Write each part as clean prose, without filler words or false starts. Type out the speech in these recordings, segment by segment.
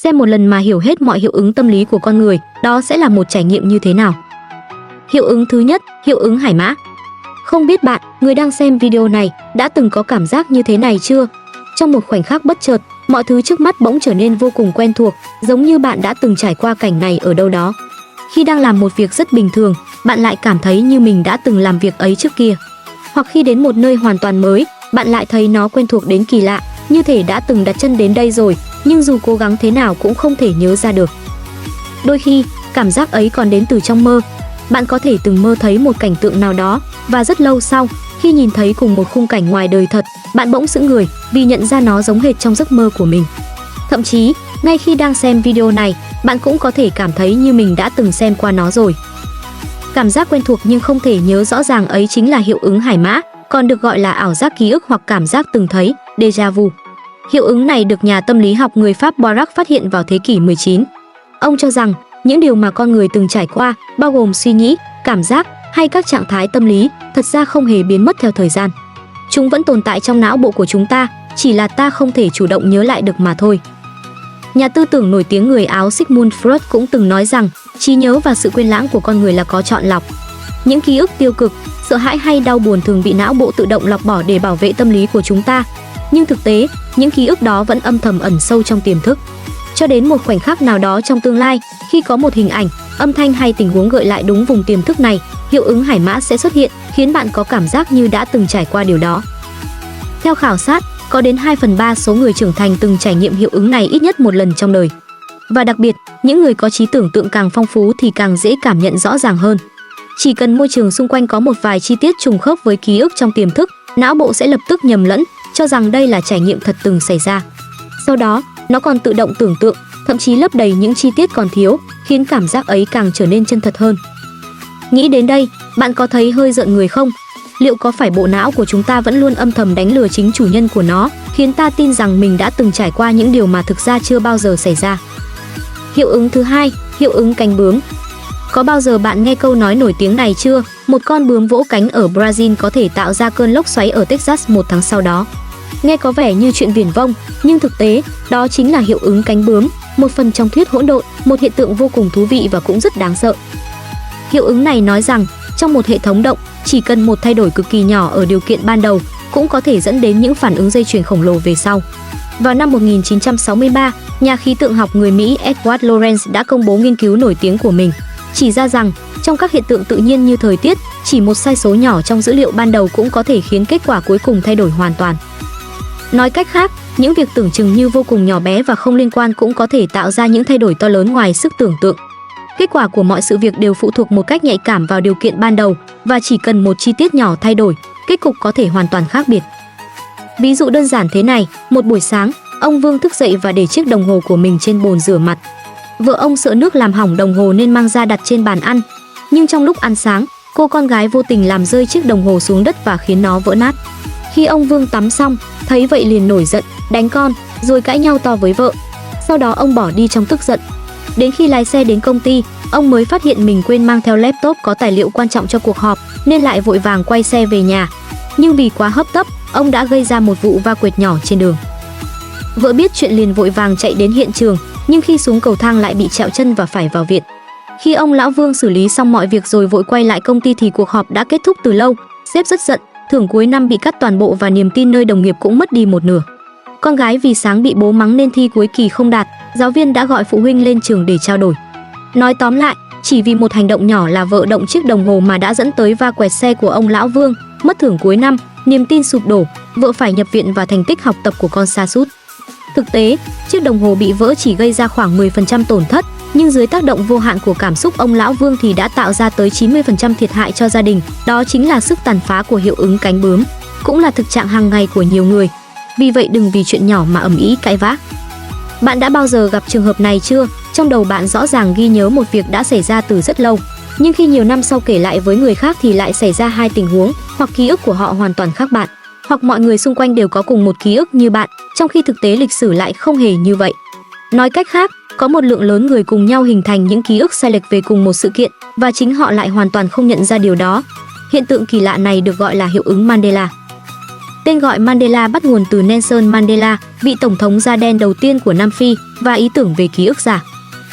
Xem một lần mà hiểu hết mọi hiệu ứng tâm lý của con người, đó sẽ là một trải nghiệm như thế nào. Hiệu ứng thứ nhất, hiệu ứng Hải Mã. Không biết bạn, người đang xem video này, đã từng có cảm giác như thế này chưa? Trong một khoảnh khắc bất chợt, mọi thứ trước mắt bỗng trở nên vô cùng quen thuộc, giống như bạn đã từng trải qua cảnh này ở đâu đó. Khi đang làm một việc rất bình thường, bạn lại cảm thấy như mình đã từng làm việc ấy trước kia. Hoặc khi đến một nơi hoàn toàn mới, bạn lại thấy nó quen thuộc đến kỳ lạ, như thể đã từng đặt chân đến đây rồi, nhưng dù cố gắng thế nào cũng không thể nhớ ra được. Đôi khi, cảm giác ấy còn đến từ trong mơ. Bạn có thể từng mơ thấy một cảnh tượng nào đó, và rất lâu sau, khi nhìn thấy cùng một khung cảnh ngoài đời thật, bạn bỗng sững người vì nhận ra nó giống hệt trong giấc mơ của mình. Thậm chí, ngay khi đang xem video này, bạn cũng có thể cảm thấy như mình đã từng xem qua nó rồi. Cảm giác quen thuộc nhưng không thể nhớ rõ ràng ấy chính là hiệu ứng Hải Mã, còn được gọi là ảo giác ký ức hoặc cảm giác từng thấy, déjà vu. Hiệu ứng này được nhà tâm lý học người Pháp Boirac phát hiện vào thế kỷ 19. Ông cho rằng, những điều mà con người từng trải qua, bao gồm suy nghĩ, cảm giác hay các trạng thái tâm lý, thật ra không hề biến mất theo thời gian. Chúng vẫn tồn tại trong não bộ của chúng ta, chỉ là ta không thể chủ động nhớ lại được mà thôi. Nhà tư tưởng nổi tiếng người Áo Sigmund Freud cũng từng nói rằng, trí nhớ và sự quên lãng của con người là có chọn lọc. Những ký ức tiêu cực, sợ hãi hay đau buồn thường bị não bộ tự động lọc bỏ để bảo vệ tâm lý của chúng ta. Nhưng thực tế, những ký ức đó vẫn âm thầm ẩn sâu trong tiềm thức. Cho đến một khoảnh khắc nào đó trong tương lai, khi có một hình ảnh, âm thanh hay tình huống gợi lại đúng vùng tiềm thức này, hiệu ứng Hải Mã sẽ xuất hiện, khiến bạn có cảm giác như đã từng trải qua điều đó. Theo khảo sát, có đến 2/3 số người trưởng thành từng trải nghiệm hiệu ứng này ít nhất một lần trong đời. Và đặc biệt, những người có trí tưởng tượng càng phong phú thì càng dễ cảm nhận rõ ràng hơn. Chỉ cần môi trường xung quanh có một vài chi tiết trùng khớp với ký ức trong tiềm thức, não bộ sẽ lập tức nhầm lẫn, cho rằng đây là trải nghiệm thật từng xảy ra. Sau đó, nó còn tự động tưởng tượng, thậm chí lấp đầy những chi tiết còn thiếu, khiến cảm giác ấy càng trở nên chân thật hơn. Nghĩ đến đây, bạn có thấy hơi rợn người không? Liệu có phải bộ não của chúng ta vẫn luôn âm thầm đánh lừa chính chủ nhân của nó, khiến ta tin rằng mình đã từng trải qua những điều mà thực ra chưa bao giờ xảy ra? Hiệu ứng thứ hai, hiệu ứng cánh bướm. Có bao giờ bạn nghe câu nói nổi tiếng này chưa? Một con bướm vỗ cánh ở Brazil có thể tạo ra cơn lốc xoáy ở Texas một tháng sau đó. Nghe có vẻ như chuyện viển vông, nhưng thực tế, đó chính là hiệu ứng cánh bướm, một phần trong thuyết hỗn độn, một hiện tượng vô cùng thú vị và cũng rất đáng sợ. Hiệu ứng này nói rằng, trong một hệ thống động, chỉ cần một thay đổi cực kỳ nhỏ ở điều kiện ban đầu cũng có thể dẫn đến những phản ứng dây chuyền khổng lồ về sau. Vào năm 1963, nhà khí tượng học người Mỹ Edward Lorenz đã công bố nghiên cứu nổi tiếng của mình, chỉ ra rằng trong các hiện tượng tự nhiên như thời tiết, chỉ một sai số nhỏ trong dữ liệu ban đầu cũng có thể khiến kết quả cuối cùng thay đổi hoàn toàn. Nói cách khác, những việc tưởng chừng như vô cùng nhỏ bé và không liên quan cũng có thể tạo ra những thay đổi to lớn ngoài sức tưởng tượng. Kết quả của mọi sự việc đều phụ thuộc một cách nhạy cảm vào điều kiện ban đầu, và chỉ cần một chi tiết nhỏ thay đổi, kết cục có thể hoàn toàn khác biệt. Ví dụ đơn giản thế này, một buổi sáng, ông Vương thức dậy và để chiếc đồng hồ của mình trên bồn rửa mặt. Vợ ông sợ nước làm hỏng đồng hồ nên mang ra đặt trên bàn ăn. Nhưng trong lúc ăn sáng, cô con gái vô tình làm rơi chiếc đồng hồ xuống đất và khiến nó vỡ nát. Khi ông Vương tắm xong, thấy vậy liền nổi giận, đánh con, rồi cãi nhau to với vợ. Sau đó ông bỏ đi trong tức giận. Đến khi lái xe đến công ty, ông mới phát hiện mình quên mang theo laptop có tài liệu quan trọng cho cuộc họp, nên lại vội vàng quay xe về nhà. Nhưng vì quá hấp tấp, ông đã gây ra một vụ va quệt nhỏ trên đường. Vợ biết chuyện liền vội vàng chạy đến hiện trường, nhưng khi xuống cầu thang lại bị trẹo chân và phải vào viện. Khi ông lão Vương xử lý xong mọi việc rồi vội quay lại công ty thì cuộc họp đã kết thúc từ lâu. Sếp rất giận, thưởng cuối năm bị cắt toàn bộ và niềm tin nơi đồng nghiệp cũng mất đi một nửa. Con gái vì sáng bị bố mắng nên thi cuối kỳ không đạt, giáo viên đã gọi phụ huynh lên trường để trao đổi. Nói tóm lại, chỉ vì một hành động nhỏ là vợ động chiếc đồng hồ mà đã dẫn tới va quẹt xe của ông lão Vương, mất thưởng cuối năm, niềm tin sụp đổ, vợ phải nhập viện và thành tích học tập của con sa sút. Thực tế, chiếc đồng hồ bị vỡ chỉ gây ra khoảng 10% tổn thất, nhưng dưới tác động vô hạn của cảm xúc ông lão Vương thì đã tạo ra tới 90% thiệt hại cho gia đình. Đó chính là sức tàn phá của hiệu ứng cánh bướm, cũng là thực trạng hàng ngày của nhiều người. Vì vậy đừng vì chuyện nhỏ mà ầm ĩ cãi vã. Bạn đã bao giờ gặp trường hợp này chưa? Trong đầu bạn rõ ràng ghi nhớ một việc đã xảy ra từ rất lâu, nhưng khi nhiều năm sau kể lại với người khác thì lại xảy ra hai tình huống, hoặc ký ức của họ hoàn toàn khác bạn, hoặc mọi người xung quanh đều có cùng một ký ức như bạn, trong khi thực tế lịch sử lại không hề như vậy. Nói cách khác, có một lượng lớn người cùng nhau hình thành những ký ức sai lệch về cùng một sự kiện, và chính họ lại hoàn toàn không nhận ra điều đó. Hiện tượng kỳ lạ này được gọi là hiệu ứng Mandela. Tên gọi Mandela bắt nguồn từ Nelson Mandela, vị tổng thống da đen đầu tiên của Nam Phi, và ý tưởng về ký ức giả.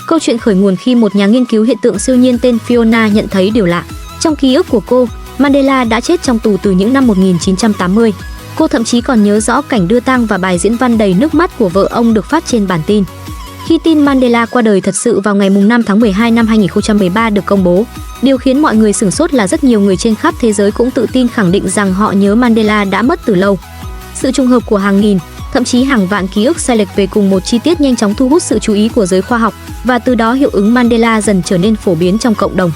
Câu chuyện khởi nguồn khi một nhà nghiên cứu hiện tượng siêu nhiên tên Fiona nhận thấy điều lạ. Trong ký ức của cô, Mandela đã chết trong tù từ những năm 1980. Cô thậm chí còn nhớ rõ cảnh đưa tang và bài diễn văn đầy nước mắt của vợ ông được phát trên bản tin. Khi tin Mandela qua đời thật sự vào ngày 5 tháng 12 năm 2013 được công bố, điều khiến mọi người sửng sốt là rất nhiều người trên khắp thế giới cũng tự tin khẳng định rằng họ nhớ Mandela đã mất từ lâu. Sự trùng hợp của hàng nghìn, thậm chí hàng vạn ký ức sai lệch về cùng một chi tiết nhanh chóng thu hút sự chú ý của giới khoa học, và từ đó hiệu ứng Mandela dần trở nên phổ biến trong cộng đồng.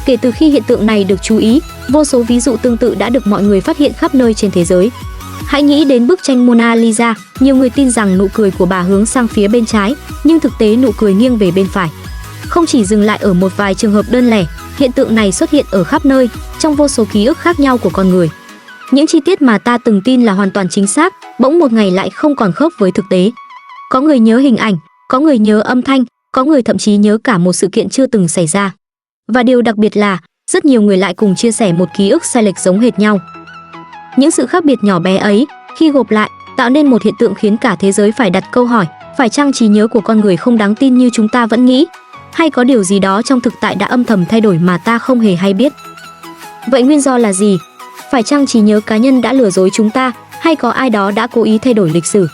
Kể từ khi hiện tượng này được chú ý, vô số ví dụ tương tự đã được mọi người phát hiện khắp nơi trên thế giới. Hãy nghĩ đến bức tranh Mona Lisa, nhiều người tin rằng nụ cười của bà hướng sang phía bên trái, nhưng thực tế nụ cười nghiêng về bên phải. Không chỉ dừng lại ở một vài trường hợp đơn lẻ, hiện tượng này xuất hiện ở khắp nơi, trong vô số ký ức khác nhau của con người. Những chi tiết mà ta từng tin là hoàn toàn chính xác, bỗng một ngày lại không còn khớp với thực tế. Có người nhớ hình ảnh, có người nhớ âm thanh, có người thậm chí nhớ cả một sự kiện chưa từng xảy ra. Và điều đặc biệt là, rất nhiều người lại cùng chia sẻ một ký ức sai lệch giống hệt nhau. Những sự khác biệt nhỏ bé ấy, khi gộp lại, tạo nên một hiện tượng khiến cả thế giới phải đặt câu hỏi, phải chăng trí nhớ của con người không đáng tin như chúng ta vẫn nghĩ? Hay có điều gì đó trong thực tại đã âm thầm thay đổi mà ta không hề hay biết? Vậy nguyên do là gì? Phải chăng trí nhớ cá nhân đã lừa dối chúng ta, hay có ai đó đã cố ý thay đổi lịch sử?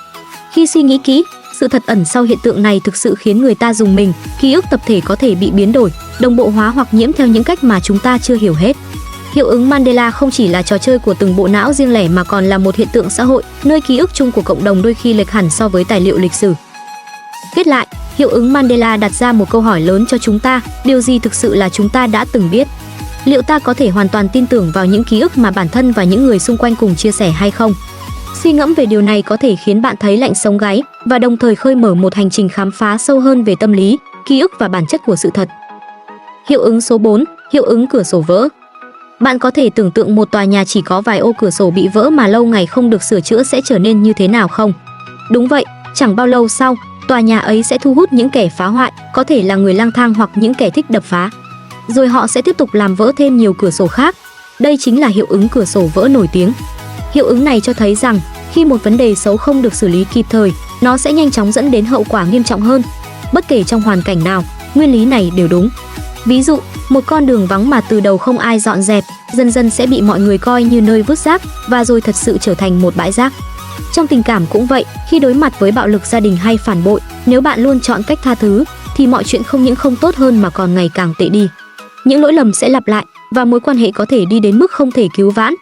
Khi suy nghĩ kỹ, sự thật ẩn sau hiện tượng này thực sự khiến người ta rùng mình. Ký ức tập thể có thể bị biến đổi, đồng bộ hóa hoặc nhiễm theo những cách mà chúng ta chưa hiểu hết. Hiệu ứng Mandela không chỉ là trò chơi của từng bộ não riêng lẻ mà còn là một hiện tượng xã hội, nơi ký ức chung của cộng đồng đôi khi lệch hẳn so với tài liệu lịch sử. Kết lại, hiệu ứng Mandela đặt ra một câu hỏi lớn cho chúng ta, điều gì thực sự là chúng ta đã từng biết? Liệu ta có thể hoàn toàn tin tưởng vào những ký ức mà bản thân và những người xung quanh cùng chia sẻ hay không? Suy ngẫm về điều này có thể khiến bạn thấy lạnh sống gáy và đồng thời khơi mở một hành trình khám phá sâu hơn về tâm lý, ký ức và bản chất của sự thật. Hiệu ứng số 4, hiệu ứng cửa sổ vỡ. Bạn có thể tưởng tượng một tòa nhà chỉ có vài ô cửa sổ bị vỡ mà lâu ngày không được sửa chữa sẽ trở nên như thế nào không? Đúng vậy, chẳng bao lâu sau, tòa nhà ấy sẽ thu hút những kẻ phá hoại, có thể là người lang thang hoặc những kẻ thích đập phá. Rồi họ sẽ tiếp tục làm vỡ thêm nhiều cửa sổ khác. Đây chính là hiệu ứng cửa sổ vỡ nổi tiếng. Hiệu ứng này cho thấy rằng, khi một vấn đề xấu không được xử lý kịp thời, nó sẽ nhanh chóng dẫn đến hậu quả nghiêm trọng hơn. Bất kể trong hoàn cảnh nào, nguyên lý này đều đúng. Ví dụ, một con đường vắng mà từ đầu không ai dọn dẹp, dần dần sẽ bị mọi người coi như nơi vứt rác và rồi thật sự trở thành một bãi rác. Trong tình cảm cũng vậy, khi đối mặt với bạo lực gia đình hay phản bội, nếu bạn luôn chọn cách tha thứ, thì mọi chuyện không những không tốt hơn mà còn ngày càng tệ đi. Những lỗi lầm sẽ lặp lại và mối quan hệ có thể đi đến mức không thể cứu vãn.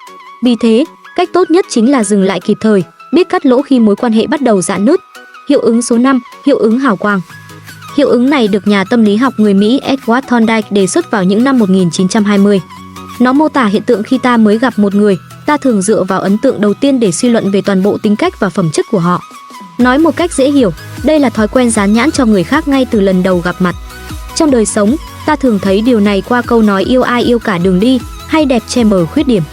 Vì thế, cách tốt nhất chính là dừng lại kịp thời, biết cắt lỗ khi mối quan hệ bắt đầu rạn nứt. Hiệu ứng số 5, hiệu ứng hào quang. Hiệu ứng này được nhà tâm lý học người Mỹ Edward Thorndike đề xuất vào những năm 1920. Nó mô tả hiện tượng khi ta mới gặp một người, ta thường dựa vào ấn tượng đầu tiên để suy luận về toàn bộ tính cách và phẩm chất của họ. Nói một cách dễ hiểu, đây là thói quen dán nhãn cho người khác ngay từ lần đầu gặp mặt. Trong đời sống, ta thường thấy điều này qua câu nói yêu ai yêu cả đường đi, hay đẹp che mờ khuyết điểm.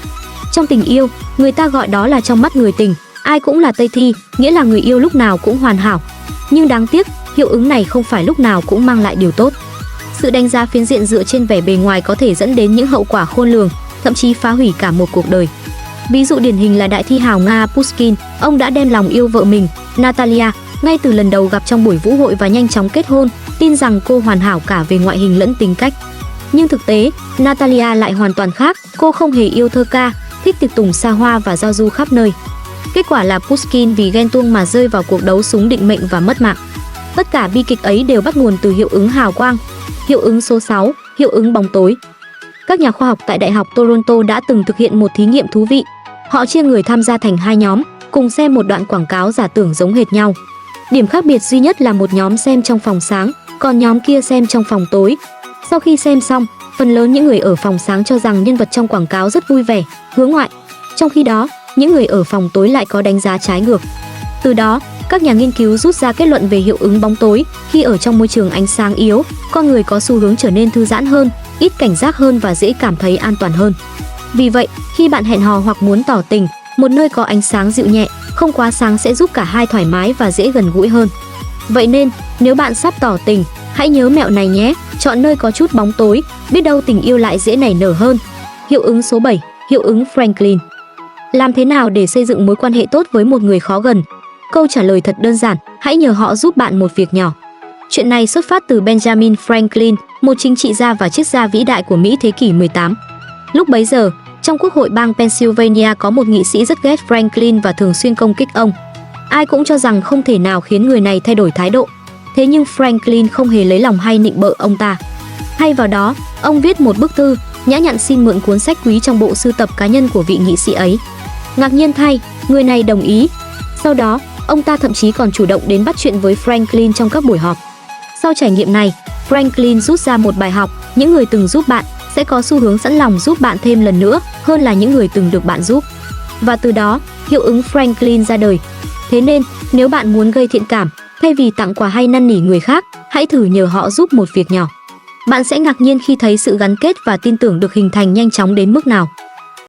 Trong tình yêu, người ta gọi đó là trong mắt người tình, ai cũng là Tây Thi, nghĩa là người yêu lúc nào cũng hoàn hảo. Nhưng đáng tiếc, hiệu ứng này không phải lúc nào cũng mang lại điều tốt. Sự đánh giá phiến diện dựa trên vẻ bề ngoài có thể dẫn đến những hậu quả khôn lường, thậm chí phá hủy cả một cuộc đời. Ví dụ điển hình là đại thi hào Nga Pushkin, ông đã đem lòng yêu vợ mình, Natalia, ngay từ lần đầu gặp trong buổi vũ hội và nhanh chóng kết hôn, tin rằng cô hoàn hảo cả về ngoại hình lẫn tính cách. Nhưng thực tế, Natalia lại hoàn toàn khác, cô không hề yêu thơ ca, thích tiệc tùng xa hoa và giao du khắp nơi. Kết quả là Pushkin vì ghen tuông mà rơi vào cuộc đấu súng định mệnh và mất mạng. Tất cả bi kịch ấy đều bắt nguồn từ hiệu ứng hào quang. Hiệu ứng số 6, hiệu ứng bóng tối. Các nhà khoa học tại Đại học Toronto đã từng thực hiện một thí nghiệm thú vị. Họ chia người tham gia thành hai nhóm, cùng xem một đoạn quảng cáo giả tưởng giống hệt nhau. Điểm khác biệt duy nhất là một nhóm xem trong phòng sáng, còn nhóm kia xem trong phòng tối. Sau khi xem xong, phần lớn những người ở phòng sáng cho rằng nhân vật trong quảng cáo rất vui vẻ, hướng ngoại. Trong khi đó, những người ở phòng tối lại có đánh giá trái ngược. Từ đó, các nhà nghiên cứu rút ra kết luận về hiệu ứng bóng tối. Khi ở trong môi trường ánh sáng yếu, con người có xu hướng trở nên thư giãn hơn, ít cảnh giác hơn và dễ cảm thấy an toàn hơn. Vì vậy, khi bạn hẹn hò hoặc muốn tỏ tình, một nơi có ánh sáng dịu nhẹ, không quá sáng sẽ giúp cả hai thoải mái và dễ gần gũi hơn. Vậy nên, nếu bạn sắp tỏ tình, hãy nhớ mẹo này nhé, chọn nơi có chút bóng tối, biết đâu tình yêu lại dễ nảy nở hơn. Hiệu ứng số 7, hiệu ứng Franklin. Làm thế nào để xây dựng mối quan hệ tốt với một người khó gần? Câu trả lời thật đơn giản, hãy nhờ họ giúp bạn một việc nhỏ. Chuyện này xuất phát từ Benjamin Franklin, một chính trị gia và triết gia vĩ đại của Mỹ thế kỷ 18. Lúc bấy giờ, trong quốc hội bang Pennsylvania có một nghị sĩ rất ghét Franklin và thường xuyên công kích ông. Ai cũng cho rằng không thể nào khiến người này thay đổi thái độ. Thế nhưng Franklin không hề lấy lòng hay nịnh bợ ông ta. Thay vào đó, ông viết một bức thư, nhã nhặn xin mượn cuốn sách quý trong bộ sưu tập cá nhân của vị nghị sĩ ấy. Ngạc nhiên thay, người này đồng ý. Sau đó, ông ta thậm chí còn chủ động đến bắt chuyện với Franklin trong các buổi họp. Sau trải nghiệm này, Franklin rút ra một bài học, những người từng giúp bạn sẽ có xu hướng sẵn lòng giúp bạn thêm lần nữa hơn là những người từng được bạn giúp. Và từ đó, hiệu ứng Franklin ra đời. Thế nên, nếu bạn muốn gây thiện cảm, thay vì tặng quà hay năn nỉ người khác, hãy thử nhờ họ giúp một việc nhỏ. Bạn sẽ ngạc nhiên khi thấy sự gắn kết và tin tưởng được hình thành nhanh chóng đến mức nào.